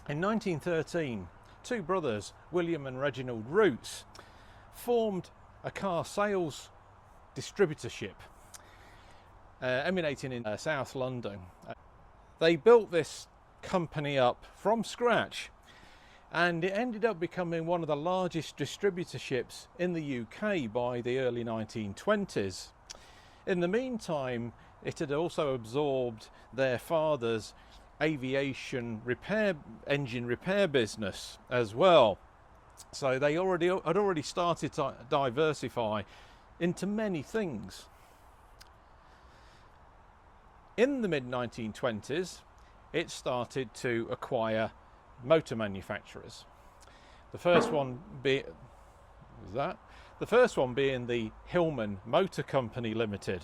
In 1913, two brothers, William and Reginald Roots, formed a car sales distributorship emanating in South London. They built this company up from scratch, and it ended up becoming one of the largest distributorships in the UK by the early 1920s. In the meantime, it had also absorbed their father's aviation engine repair business as well. So they had already started to diversify into many things. In the mid-1920s, it started to acquire motor manufacturers. The first one being the Hillman Motor Company Limited,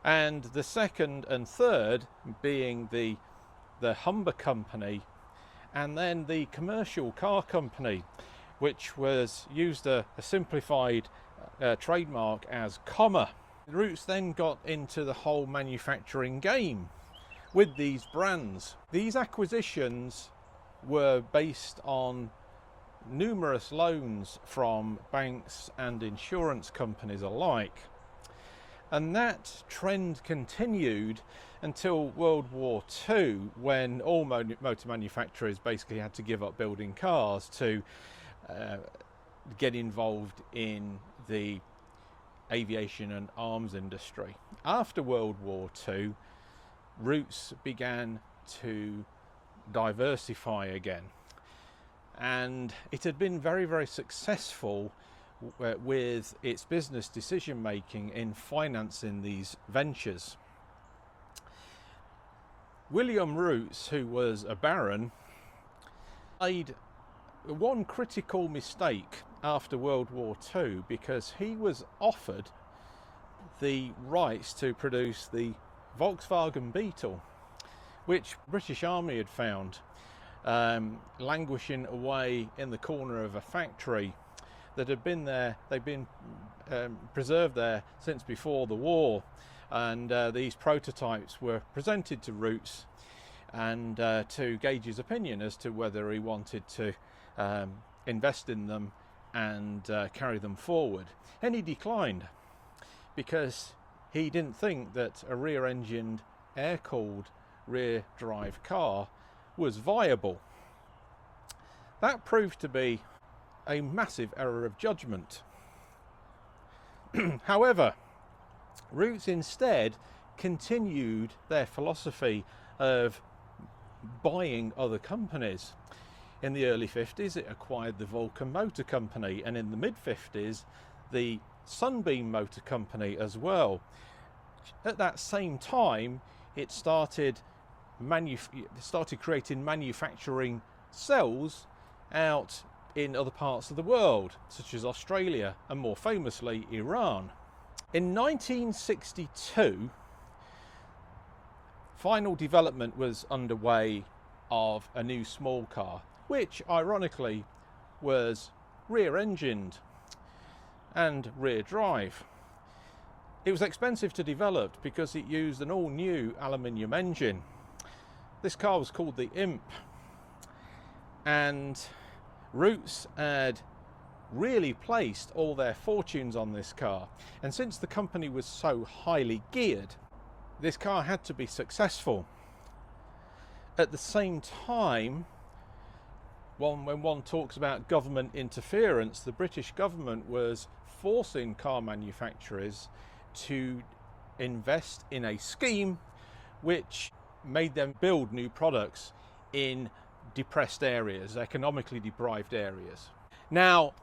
and the second and third being the Humber Company, and then the Commercial Car Company, which was used a simplified trademark as Commer. Roots then got into the whole manufacturing game with these brands. These acquisitions were based on numerous loans from banks and insurance companies alike. And that trend continued until World War II, when all motor manufacturers basically had to give up building cars to get involved in the aviation and arms industry. After World War II, Roots began to diversify again, and it had been very, very successful with its business decision making in financing these ventures. William Roots, who was a baron, made one critical mistake after World War II, because he was offered the rights to produce the Volkswagen Beetle, which British Army had found languishing away in the corner of a factory that had been there. They'd been preserved there since before the war, and these prototypes were presented to Roots and to gauge his opinion as to whether he wanted to invest in them and carry them forward. And he declined, because he didn't think that a rear-engined, air-cooled, rear-drive car was viable. That proved to be a massive error of judgment. However, Roots instead continued their philosophy of buying other companies. In the early 50s, it acquired the Vulcan Motor Company, and in the mid-50s, the Sunbeam Motor Company as well. At that same time, it started creating manufacturing cells out in other parts of the world, such as Australia and, more famously, Iran. In 1962, final development was underway of a new small car, which ironically was rear-engined and rear-drive. It was expensive to develop because it used an all-new aluminium engine. This car was called the Imp, and Roots had really placed all their fortunes on this car, and since the company was so highly geared, this car had to be successful. At the same time, when one talks about government interference, the British government was forcing car manufacturers to invest in a scheme which made them build new products in depressed areas, economically deprived areas. Now,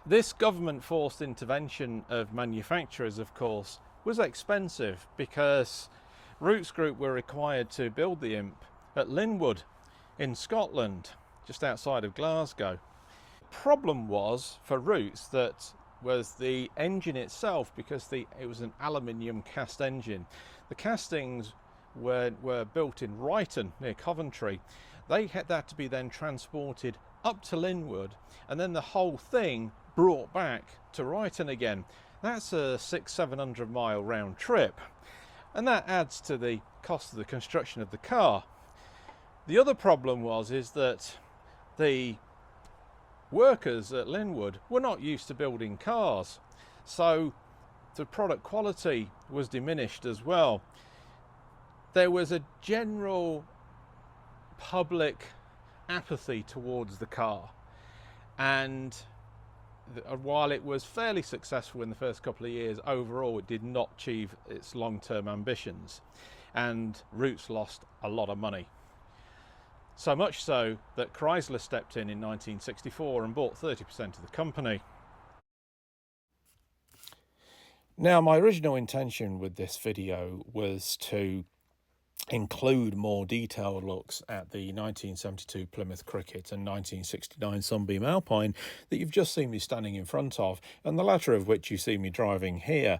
this government forced intervention of manufacturers, of course, was expensive, because Roots Group were required to build the Imp at Linwood in Scotland, just outside of Glasgow. The problem was for Roots that was the engine itself, because it was an aluminium cast engine. The castings were built in Ryton near Coventry. They had that to be then transported up to Linwood, and then the whole thing brought back to Ryton again. That's a 600-700 mile round trip, and that adds to the cost of the construction of the car. The other problem is that the workers at Linwood were not used to building cars, so the product quality was diminished as well. There was a general public apathy towards the car, and while it was fairly successful in the first couple of years, overall it did not achieve its long-term ambitions, and Rootes lost a lot of money. So much so that Chrysler stepped in 1964 and bought 30% of the company. Now, my original intention with this video was to include more detailed looks at the 1972 Plymouth Cricket and 1969 Sunbeam Alpine that you've just seen me standing in front of, and the latter of which you see me driving here.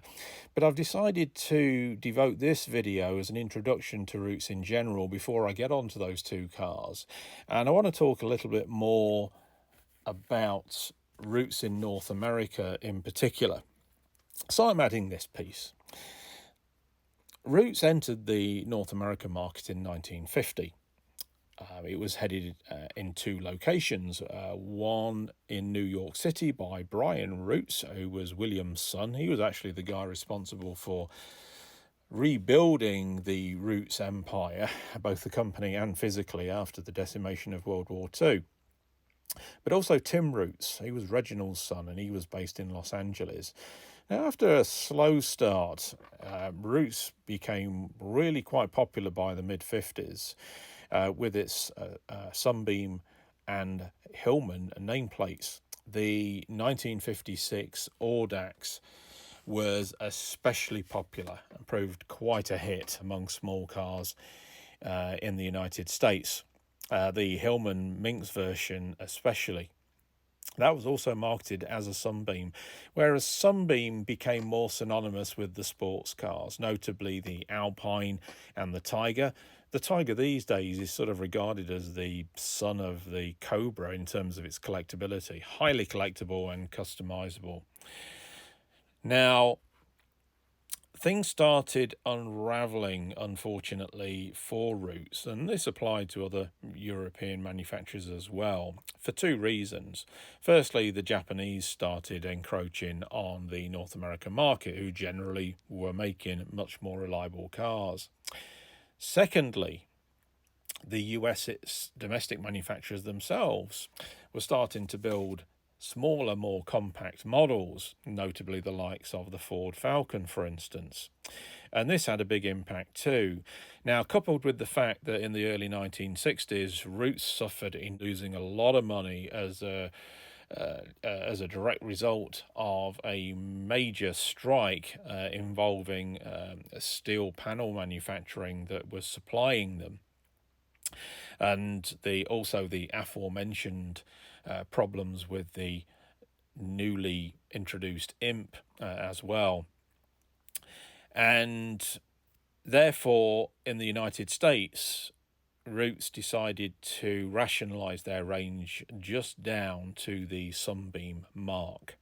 But I've decided to devote this video as an introduction to Rootes in general before I get onto those two cars. And I want to talk a little bit more about Rootes in North America in particular. So I'm adding this piece. Rootes entered the North American market in 1950. It was headed in two locations, one in New York City by Brian Rootes, who was William's son. He was actually the guy responsible for rebuilding the Rootes empire, both the company and physically, after the decimation of World War II. But also Tim Rootes, he was Reginald's son, and he was based in Los Angeles. Now, after a slow start, Rootes became really quite popular by the mid-50s with its Sunbeam and Hillman nameplates. The 1956 Audax was especially popular and proved quite a hit among small cars in the United States. The Hillman Minx version especially. That was also marketed as a Sunbeam, whereas Sunbeam became more synonymous with the sports cars, notably the Alpine and the Tiger. The Tiger these days is sort of regarded as the son of the Cobra in terms of its collectability, highly collectible and customizable. Now, things started unravelling, unfortunately, for Rootes, and this applied to other European manufacturers as well, for two reasons. Firstly, the Japanese started encroaching on the North American market, who generally were making much more reliable cars. Secondly, the US domestic manufacturers themselves were starting to build smaller, more compact models, notably the likes of the Ford Falcon, for instance. And this had a big impact too. Now, coupled with the fact that in the early 1960s, Rootes suffered in losing a lot of money as a direct result of a major strike involving steel panel manufacturing that was supplying them. And also the aforementioned problems with the newly introduced Imp as well. And therefore, in the United States, Rootes decided to rationalise their range just down to the Sunbeam mark.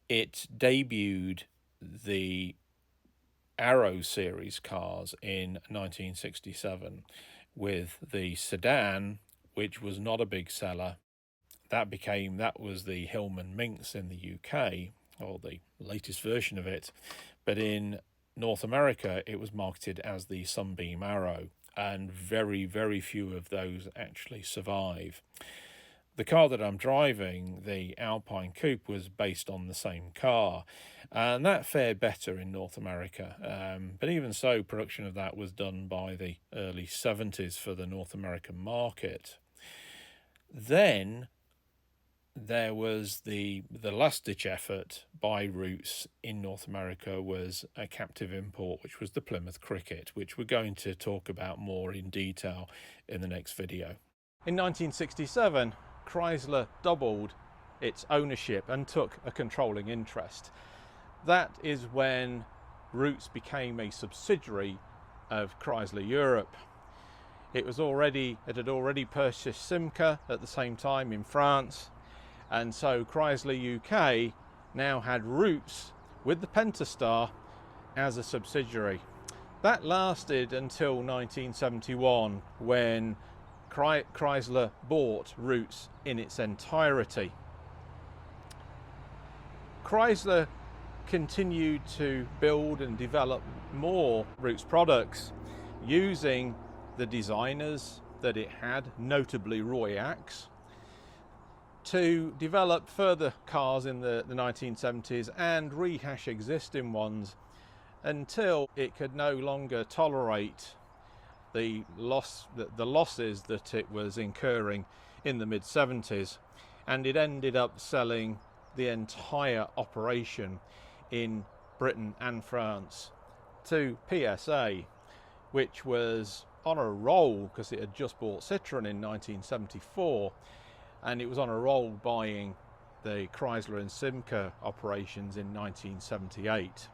It debuted the Arrow series cars in 1967 with the sedan, which was not a big seller. That was the Hillman Minx in the UK, or the latest version of it. But in North America, it was marketed as the Sunbeam Arrow, and very, very few of those actually survive. The car that I'm driving, the Alpine Coupe, was based on the same car, and that fared better in North America. But even so, production of that was done by the early 70s for the North American market. Then there was the last-ditch effort by Rootes in North America was a captive import, which was the Plymouth Cricket, which we're going to talk about more in detail in the next video. In 1967, Chrysler doubled its ownership and took a controlling interest. That is when Rootes became a subsidiary of Chrysler Europe. It had already purchased Simca at the same time in France, and so Chrysler UK now had Rootes with the Pentastar as a subsidiary. That lasted until 1971, when Chrysler bought Rootes in its entirety. Chrysler continued to build and develop more Rootes products using the designers that it had, notably Roy Axe, to develop further cars in the 1970s and rehash existing ones until it could no longer tolerate the losses that it was incurring in the mid-70s, and it ended up selling the entire operation in Britain and France to PSA, which was on a roll because it had just bought Citroën in 1974, and it was on a roll buying the Chrysler and Simca operations in 1978.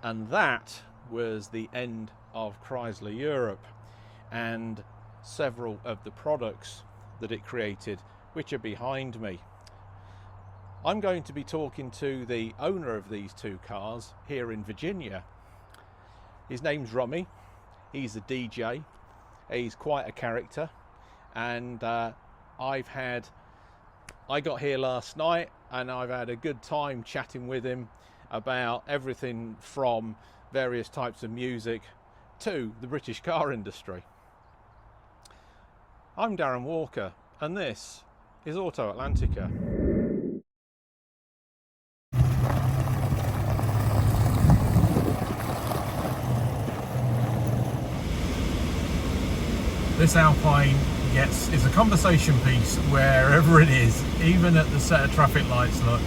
And that was the end of Chrysler Europe and several of the products that it created, which are behind me. I'm going to be talking to the owner of these two cars here in Virginia. His name's Rummy. He's a DJ. He's quite a character, and I got here last night and I've had a good time chatting with him about everything from various types of music to the British car industry. I'm Darren Walker, and this is Auto Atlantica. This Alpine is a conversation piece wherever it is, even at the set of traffic lights. Look,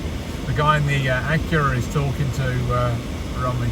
the guy in the Acura is talking to Rummy.